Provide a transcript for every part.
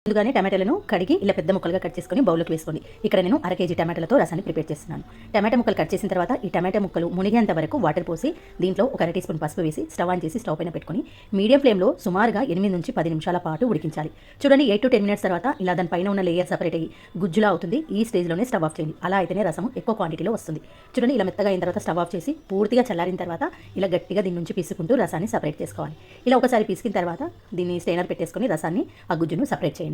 ముందుగానే టమాటాలను కడిగి ఇలా పెద్ద ముక్కలుగా కట్ చేసుకొని బౌల్లోకి వేసుకోండి. ఇక్కడ నేను అర కేజీ టమాటాలతో రసాన్ని ప్రిపేర్ చేస్తున్నాను. టమాటా ముక్కలు కట్ చేసిన తర్వాత ఈ టమాటా ముక్కలు మునిగేంత వరకు వాటర్ పోసి దీంట్లో ఒక అర టీ స్పూన్ పసుపు వేసి స్టవ్ ఆన్ చేసి స్టవ్ పైన పెట్టుకొని మీడియం ఫ్లేమ్లో సుమారుగా 8 నుంచి 10 నిమిషాల పాటు ఉడికించాలి. చూడండి 8 to 10 మినిట్స్ తర్వాత ఇలా దానిపైన ఉన్న లేయర్ సపరేట్ అయ్యి గుజ్జులా అవుతుంది. ఈ స్టేజ్లోనే స్టవ్ ఆఫ్ చేయండి. అలా అయితేనే రసం ఎక్కువ క్వాంటిటీలో వస్తుంది. చూడండి ఇలా మెత్తగా అయిన తర్వాత స్టవ్ ఆఫ్ చేసి పూర్తిగా చల్లారిన తర్వాత ఇలా గట్టిగా దీని నుంచి పీసుకుంటూ రసాన్ని సపరేట్ చేసుకోవాలి. ఇలా ఒకసారి పీసుకిన తర్వాత దీన్ని స్ట్రైనర్ పెట్టేసుకొని రసాన్ని ఆ గుజ్జును సపరేట్ చేయండి.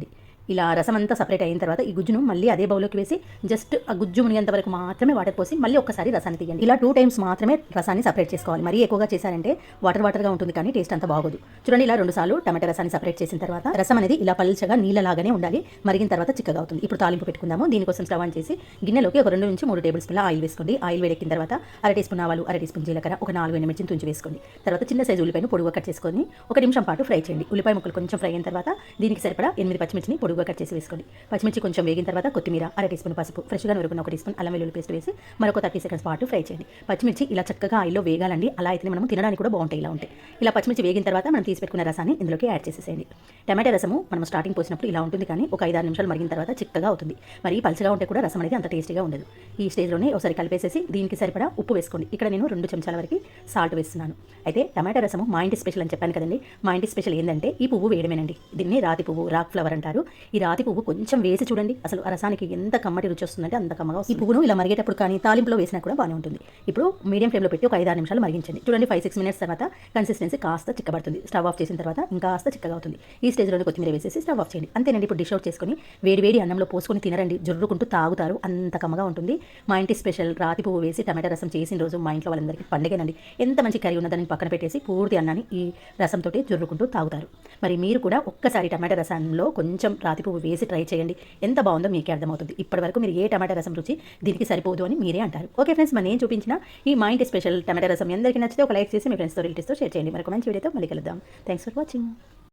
ఇలా రసం అంతా సపరేట్ అయిన తర్వాత ఈ గుజ్జును మళ్ళీ అదే బౌల్లోకి వేసి జస్ట్ ఆ గుజ్జు మునిగేంత వరకు మాత్రమే వాటర్ పోసి మళ్ళీ ఒకసారి రసాన్ని తీయండి. ఇలా 2 times మాత్రమే రసాన్ని సపరేట్ చేసుకోవాలి. మరీ ఎక్కువగా చేశారంటే వాటర్గా ఉంటుంది కానీ టేస్ట్ అంత బాగోదు. చూడండి ఇలా 2 సార్లు టమాటా రసాన్ని సపరేట్ చేసిన తర్వాత రసం అనేది ఇలా పల్చగా నీళ్ళలాగానే ఉండాలి. మరిగిన తర్వాత చిక్కగా అవుతుంది. ఇప్పుడు తాలింపు పెట్టుకుందాము. దీనికోసం స్టవ్ ఆన్ చేసి గిన్నెలోకి ఒక 2 నుంచి 3 టేబుల్ స్పూన్ల ఆయిల్ వేసుకోండి. ఆయిల్ వేడెక్కిన తర్వాత అర టీ స్పూన్ ఆవాలు, అర టీ స్పూన్ జీలకర్ర, ఒక 4 ఎండుమిర్చిని తుంచి వేసుకోండి. తర్వాత చిన్న సైజు ఉల్లిపాయను పొడుగుగా కట్ చేసుకొని 1 నిమిషం పాటు ఫ్రై చేయండి. ఉల్లిపాయ ముక్కలు కొంచెం ఫ్రై అయిన తర్వాత దీనికి సరిపడా 8 పచ్చిమిర్చిని పొడుగుగా కట్ చేసి వేసుకోండి. పచ్చిమిర్చి కొంచెం వేగిన తర్వాత కొత్తిమీర, అర టీ స్పూన్ పసుపు, ఫ్రెష్గా నూరుకున్న 1 టీ స్పూన్ అల్లం వెల్లుల్లి పేస్ట్ వేసి మరొక 30 seconds పాటు ఫ్రై చేయండి. పచ్చిమిర్చి ఇలా చక్కగా ఆయిల్లో వేగాలండి. అలా అయితే మనం తినడానికి కూడా బాగుంటాయి. ఇలా ఉంటాయి. ఇలా పచ్చిమిర్చి వేగిన తర్వాత మనం తీసి పెట్టుకున్న రసాన్ని ఇందులోకి యాడ్ చేసేసేయండి. టమాటా రసము మనం స్టార్టింగ్ పోసినప్పుడు ఇలా ఉంటుంది కానీ ఒక 5-6 నిమిషాలు మరిగిన తర్వాత చిక్కగా అవుతుంది. మరి పలుచగా ఉంటే కూడా రసం అనేది అంత టేస్టీగా ఉండదు. ఈ స్టేజ్లోనే ఒకసారి కలిపేసేసి దీనికి సరిపడా ఉప్పు వేసుకోండి. ఇక్కడ నేను 2 చెంచాల వరకు సాల్ట్ వేస్తున్నాను. అయితే టమాటా రసము మా ఇంటి స్పెషల్ అని చెప్పాను కదండి. మా ఇంటి స్పెషల్ ఏంటంటే ఈ పువ్వు వేయడమేనండి. దీన్ని రాతి పువ్వు, రాక్ ఫ్లవర్ అంటారు. ఈ రాతి పువ్వు కొంచెం వేసి చూడండి, అసలు ఆ రసానికి ఎంత కమ్మటి రుచి వస్తుందంటే అంత కమ్మగా. ఈ పువ్వును ఇలా మరిగేటప్పుడు కానీ తాలింపులో వేసినా కూడా బాగానే ఉంటుంది. ఇప్పుడు మీడియం ఫ్లేమ్లో పెట్టి ఒక 5-6 నిమిషాలు మరిగించండి. చూడండి 5-6 మినిట్స్ తర్వాత కన్సిస్టెన్సీ కాస్త చిక్కబడుతుంది. స్టవ్ ఆఫ్ చేసిన తర్వాత ఇంకా కాస్త చిక్కగా అవుతుంది. ఈ స్టేజ్లోనే కొత్తిమీర వేసేసి స్టవ్ ఆఫ్ చేయండి. అంతేనండి. ఇప్పుడు డిష్ అవుట్ చేసుకొని వేడి అన్నంలో పోసుకొని తినరండి. జొర్రుకుంటూ తాగుతారు. అంత కమ్మగా ఉంటుంది. మా ఇంటి స్పెషల్ రాతి పువ్వు వేసి టమాటా రసం చేసిన రోజు మా ఇంట్లో వాళ్ళందరికీ పండుగనండి. ఎంత మంచి కర్రీ ఉన్నదాన్ని పక్కన పెట్టేసి పూర్తి అన్నాన్ని ఈ రసంతో జొర్రుకుంటూ తాగుతారు. మరి మీరు కూడా ఒక్కసారి టమాటా రసంలో కొంచెం రాతి పువ్వు వేసి ట్రై చేయండి. ఎంత బాగుందో మీకే అర్థమవుతుంది. ఇప్పటివరకు మీరు ఏ టమాటా రసం రుచి దీనికి సరిపోదు అని మీరే అంటారు. ఓకే ఫ్రెండ్స్, మరి నేను చూపించిన ఈ మా ఇంటి స్పెషల్ టమాటా రసం అందరికీ నచ్చితే ఒక లైక్ చేసి మీ ఫ్రెండ్స్తో రిలేటివ్స్తో షేర్ చేయండి. మరొక మంచి వీడియోతో మళ్ళీ కలుద్దాం. Thanks for watching.